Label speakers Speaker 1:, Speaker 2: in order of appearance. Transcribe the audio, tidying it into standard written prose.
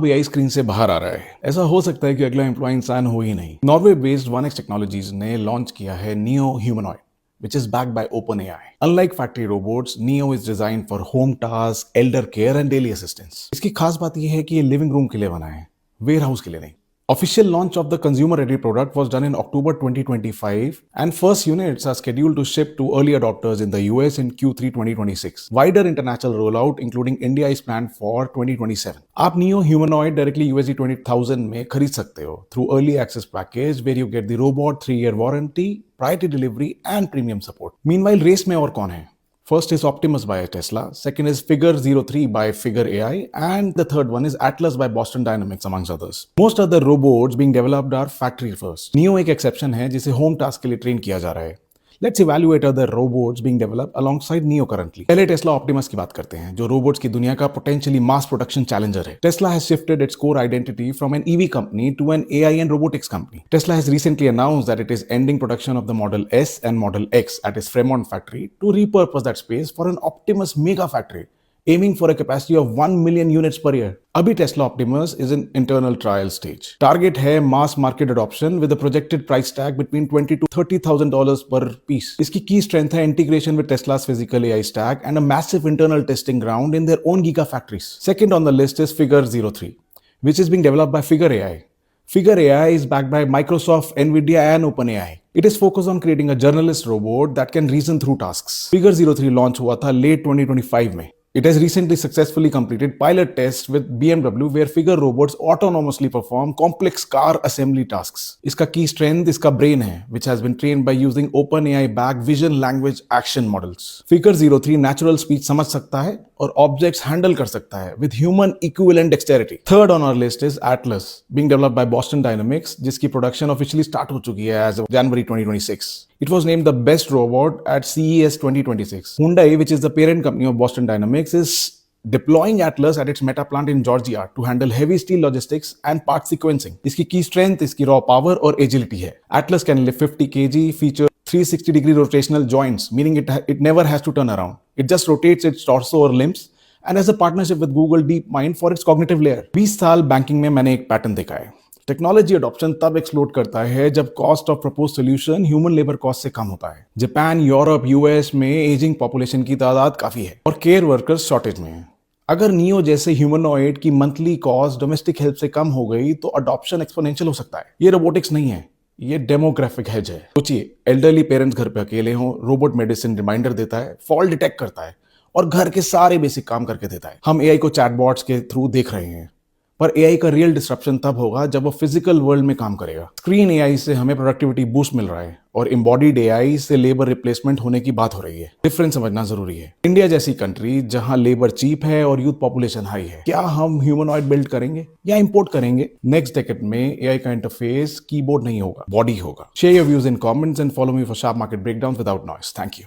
Speaker 1: अब AI screen से बाहर आ रहा है। ऐसा हो सकता है कि अगला एम्प्लॉय इंसान हो ही नहीं। नॉर्वे बेस्ड 1x टेक्नोलॉजीज ने लॉन्च किया है neo humanoid, which is backed by OpenAI. Unlike factory robots, Neo is designed for home tasks, elder care and daily assistance. इसकी खास बात यह है कि ये लिविंग रूम के लिए बना है, वेयर हाउस के लिए नहीं। Official launch of the consumer-ready product was done in October 2025, and first units are scheduled to ship to early adopters in the US in Q3 2026. Wider international rollout, including India, is planned for 2027. आप Neo Humanoid directly USD 20,000 में खरीद सकते हो through early access package where you get the robot 3-year warranty, priority delivery and premium support. Meanwhile, race में और कौन है? First is Optimus by Tesla, second is Figure 03 by Figure AI, and the third one is Atlas by Boston Dynamics, amongst others. Most other robots being developed are factory first. Neo एक exception है जिसे home task के लिए train किया जा रहा है. Let's evaluate other robots being developed alongside Neo currently. पहले Tesla Optimus की बात करते हैं, जो robots की दुनिया का potentially mass production challenger है. Tesla has shifted its core identity from an EV company to an AI and robotics company. Tesla has recently announced that it is ending production of the Model S and Model X at its Fremont factory to repurpose that space for an Optimus mega factory, aiming for a capacity of 1 million units per year. अभी Tesla Optimus is in internal trial stage. Target है mass market adoption with a projected price tag between $20,000 to $30,000 per piece. इसकी key strength है integration with Tesla's physical AI stack and a massive internal testing ground in their own gigafactories. Second on the list is Figure 03, which is being developed by Figure AI. Figure AI is backed by Microsoft, Nvidia and OpenAI. It is focused on creating a journalist robot that can reason through tasks. Figure 03 launch हुआ था late 2025 में. It has recently successfully completed pilot tests with BMW where Figure robots autonomously perform complex car assembly tasks. इसका key strength इसका brain है, which has been trained by using OpenAI-backed vision language action models. Figure 03 natural speech समझ सकता है और objects handle कर सकता है with human equivalent dexterity. Third on our list is Atlas, being developed by Boston Dynamics, जिसकी production officially start हो चुकी है as of January 2026. It was named the best robot at CES 2026. Hyundai, which is the parent company of Boston Dynamics, is deploying Atlas at its Meta plant in Georgia to handle heavy steel logistics and part sequencing. इसकी key strength इसकी raw power और agility है. Atlas can lift 50 kg, feature 360-degree rotational joints, meaning it never has to turn around. It just rotates its torso or limbs and has a partnership with Google DeepMind for its cognitive layer. 20 साल banking में मैंने एक pattern देखा है. Technology adoption तब explode करता है जब cost of propose solution human labour cost से कम होता है. जापान, यूरोप, यूएस में एजिंग पॉपुलेशन की तादाद काफी है और केयर वर्कर्स शॉर्टेज में है. अगर नियो जैसे ह्यूमनॉइड की मंथली कॉस्ट डोमेस्टिक हेल्प से कम हो गई तो अडॉप्शन एक्सपोनेंशियल हो सकता है. ये रोबोटिक्स नहीं है, ये डेमोग्राफिक हेज है. सोचिए, एल्डरली पेरेंट्स घर पे अकेले हों, रोबोट मेडिसिन रिमाइंडर देता है, फॉल्ट डिटेक्ट करता है और घर के सारे बेसिक काम करके देता है. हम एआई को चैटबॉट्स के थ्रू देख रहे हैं, पर एआई का रियल डिस्ट्रप्शन तब होगा जब वो फिजिकल वर्ल्ड में काम करेगा. स्क्रीन एआई से हमें प्रोडक्टिविटी बूस्ट मिल रहा है और एम्बॉडीड एआई से लेबर रिप्लेसमेंट होने की बात हो रही है. डिफरेंस समझना जरूरी है. इंडिया जैसी कंट्री जहां लेबर चीप है और यूथ पॉपुलेशन हाई है, क्या हम ह्यूमनॉइड बिल्ड करेंगे या इंपोर्ट करेंगे? नेक्स्ट डेकेड में एआई का इंटरफेस कीबोर्ड नहीं होगा, बॉडी होगा. Share your views in comments and follow me for sharp market breakdown without noise. Thank you.